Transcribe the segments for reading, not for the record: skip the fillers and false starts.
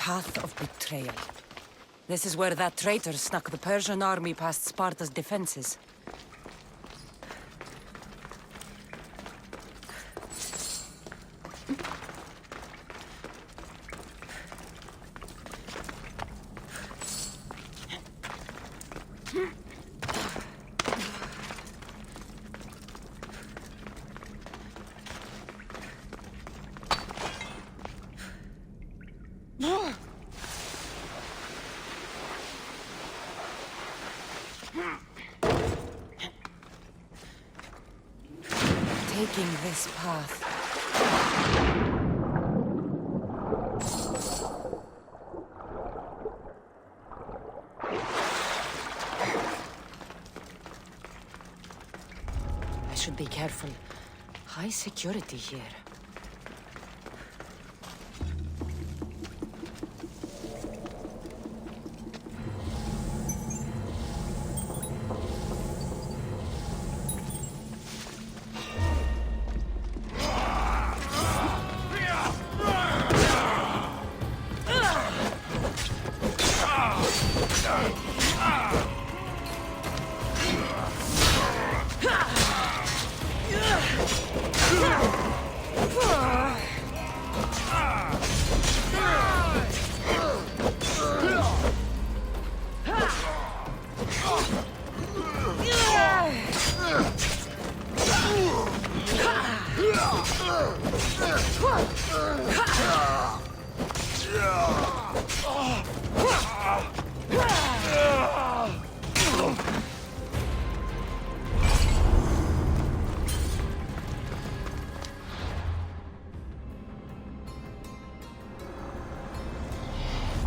path of betrayal. This is where that traitor snuck the Persian army past Sparta's defenses. Taking this path. I should be careful. High security here.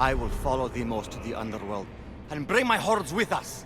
I will follow Demos to the underworld, and bring my hordes with us!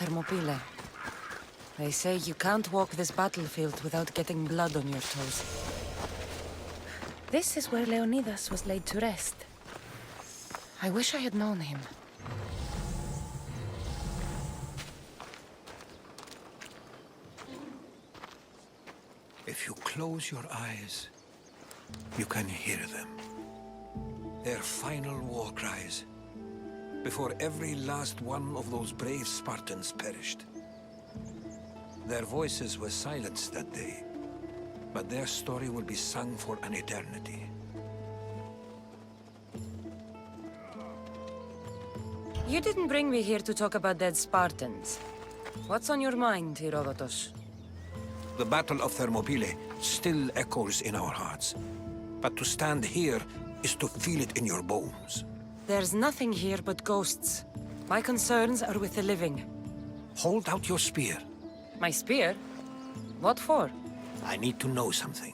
Thermopylae. They say you can't walk this battlefield without getting blood on your toes. This is where Leonidas was laid to rest. I wish I had known him. If you close your eyes, you can hear them. Their final war cries, before every last one of those brave Spartans perished. Their voices were silenced that day, but their story will be sung for an eternity. You didn't bring me here to talk about dead Spartans. What's on your mind, Herodotus? The Battle of Thermopylae still echoes in our hearts, but to stand here is to feel it in your bones. There's nothing here but ghosts. My concerns are with the living. Hold out your spear. My spear? What for? I need to know something.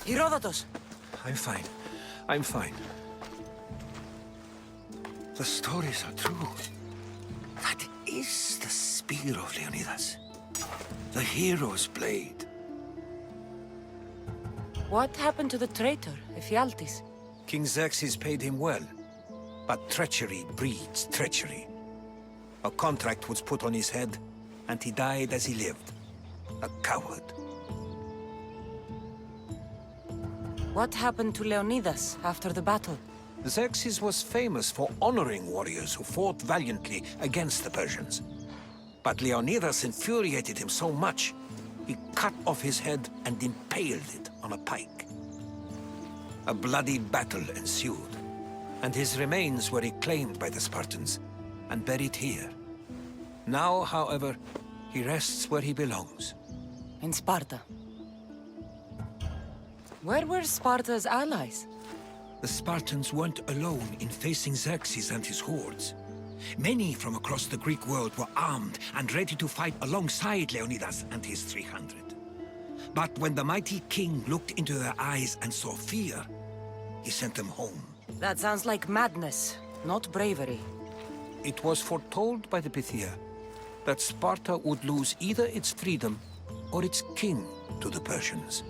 Herodotus! I'm fine. I'm fine. The stories are true. That is the spear of Leonidas. The hero's blade. What happened to the traitor, Ephialtes? King Xerxes paid him well. But treachery breeds treachery. A contract was put on his head, and he died as he lived. A coward. What happened to Leonidas after the battle? Xerxes was famous for honoring warriors who fought valiantly against the Persians. But Leonidas infuriated him so much, he cut off his head and impaled it on a pike. A bloody battle ensued, and his remains were reclaimed by the Spartans and buried here. Now, however, he rests where he belongs. In Sparta. Where were Sparta's allies? The Spartans weren't alone in facing Xerxes and his hordes. Many from across the Greek world were armed and ready to fight alongside Leonidas and his 300. But when the mighty king looked into their eyes and saw fear, he sent them home. That sounds like madness, not bravery. It was foretold by the Pythia that Sparta would lose either its freedom or its king to the Persians.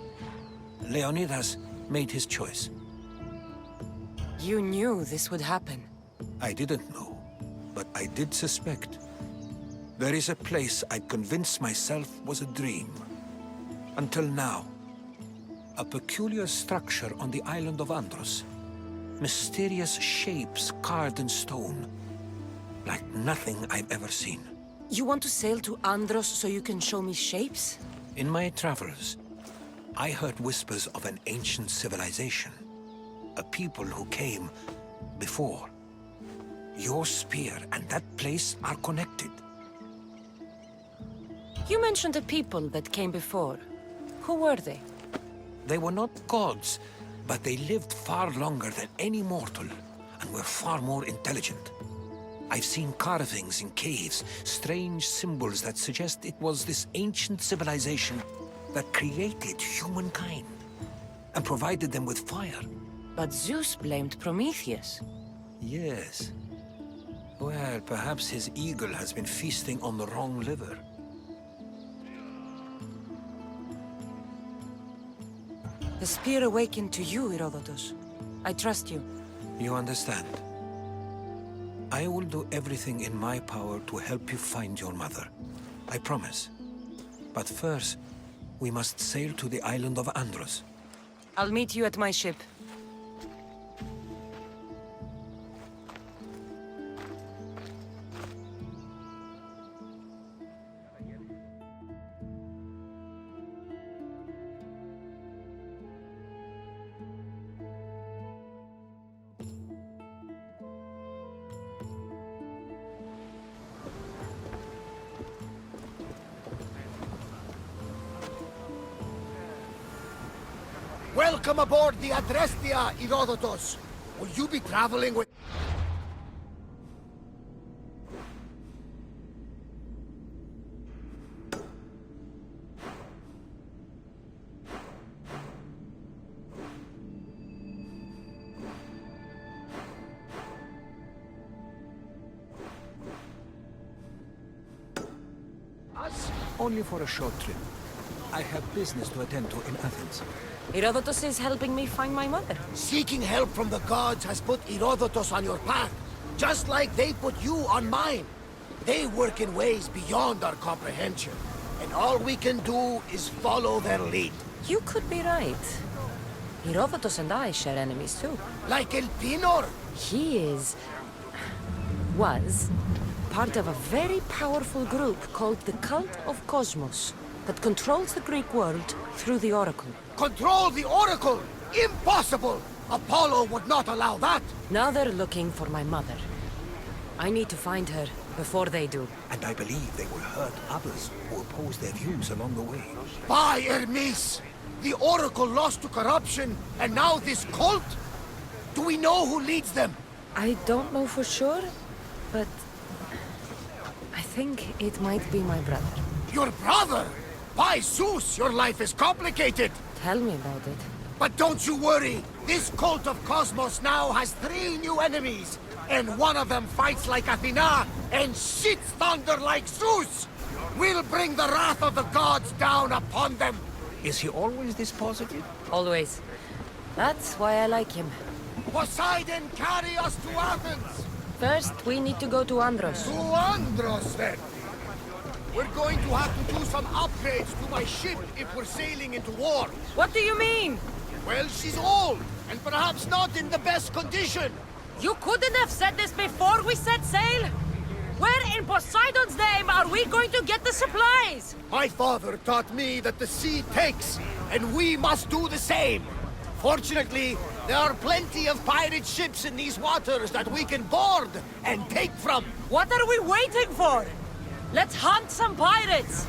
Leonidas made his choice. You knew this would happen. I didn't know, but I did suspect. There is a place I'd convinced myself was a dream. Until now. A peculiar structure on the island of Andros. Mysterious shapes carved in stone. Like nothing I've ever seen. You want to sail to Andros so you can show me shapes? In my travels, I heard whispers of an ancient civilization. A people who came before. Your spear and that place are connected. You mentioned a people that came before. Who were they? They were not gods, but they lived far longer than any mortal, and were far more intelligent. I've seen carvings in caves, strange symbols that suggest it was this ancient civilization that created humankind, and provided them with fire. But Zeus blamed Prometheus. Yes. Well, perhaps his eagle has been feasting on the wrong liver. The spear awakened to you, Herodotus. I trust you. You understand. I will do everything in my power to help you find your mother. I promise. But first, we must sail to the island of Andros. I'll meet you at my ship. Welcome aboard the Adrestia, Herodotus. Will you be traveling with... Us? Only for a short trip. I have business to attend to in Athens. Herodotus is helping me find my mother. Seeking help from the gods has put Herodotus on your path, just like they put you on mine. They work in ways beyond our comprehension, and all we can do is follow their lead. You could be right. Herodotus and I share enemies too. Like El Pinor. He was part of a very powerful group called the Cult of Cosmos that controls the Greek world through the Oracle. Control the Oracle! Impossible! Apollo would not allow that! Now they're looking for my mother. I need to find her before they do. And I believe they will hurt others who oppose their views along the way. By Hermes! The Oracle lost to corruption, and now this cult? Do we know who leads them? I don't know for sure, but I think it might be my brother. Your brother? By Zeus, your life is complicated! Tell me about it. But don't you worry! This cult of Cosmos now has 3 new enemies! And one of them fights like Athena and shits thunder like Zeus! We'll bring the wrath of the gods down upon them! Is he always this positive? Always. That's why I like him. Poseidon, carry us to Athens! First, we need to go to Andros. To Andros, then! We're going to have to do some upgrades to my ship if we're sailing into war. What do you mean? Well, she's old, and perhaps not in the best condition. You couldn't have said this before we set sail? Where in Poseidon's name are we going to get the supplies? My father taught me that the sea takes, and we must do the same. Fortunately, there are plenty of pirate ships in these waters that we can board and take from. What are we waiting for? Let's hunt some pirates!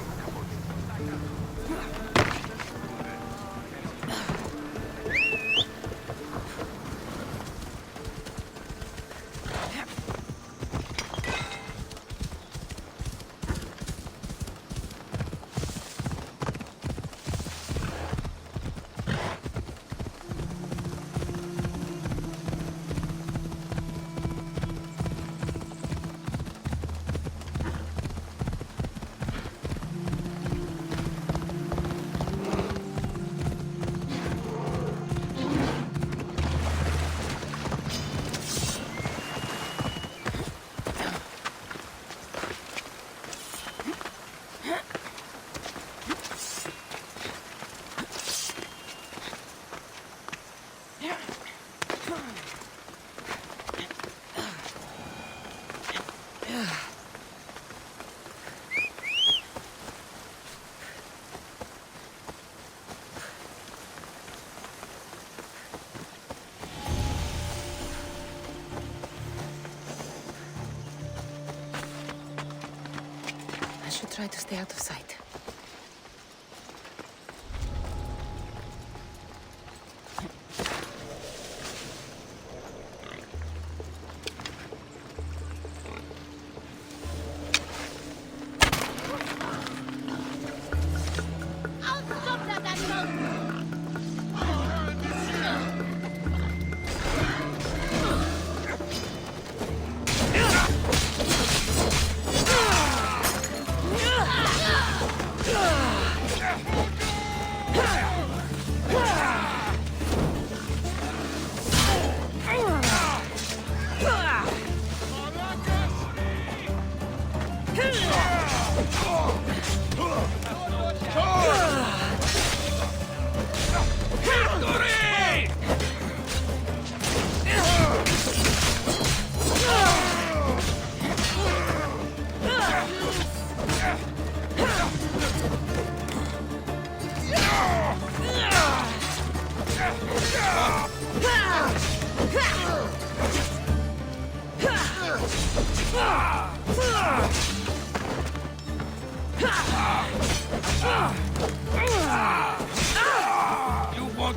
I should try to stay out of sight.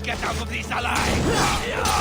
get out of this alive!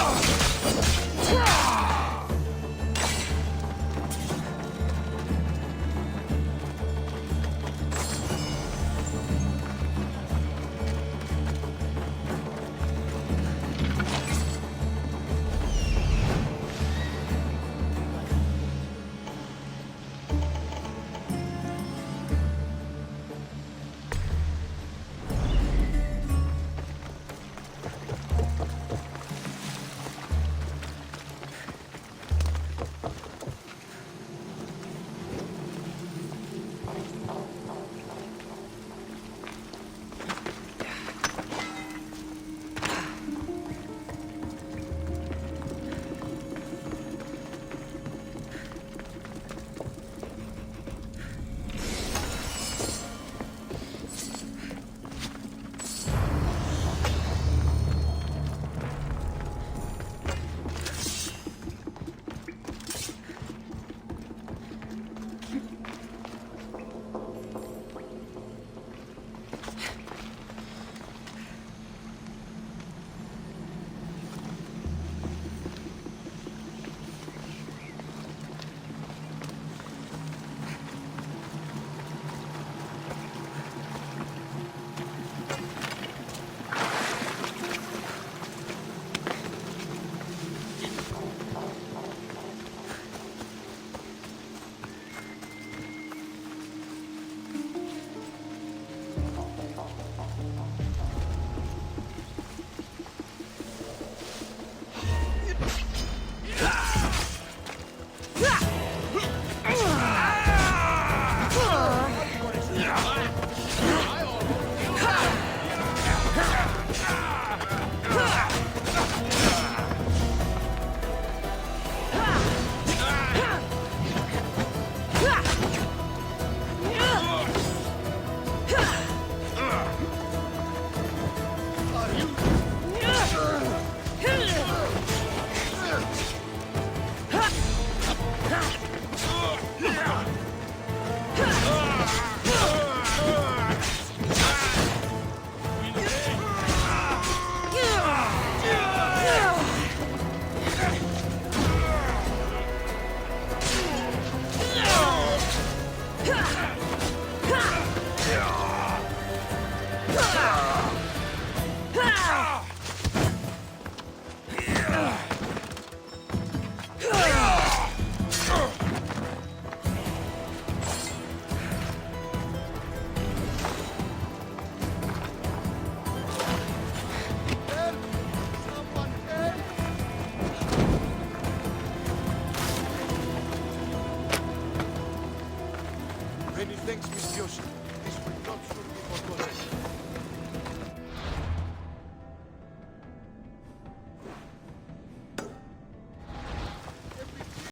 Many thanks, Miss Yoshi. This will not soon be forgotten.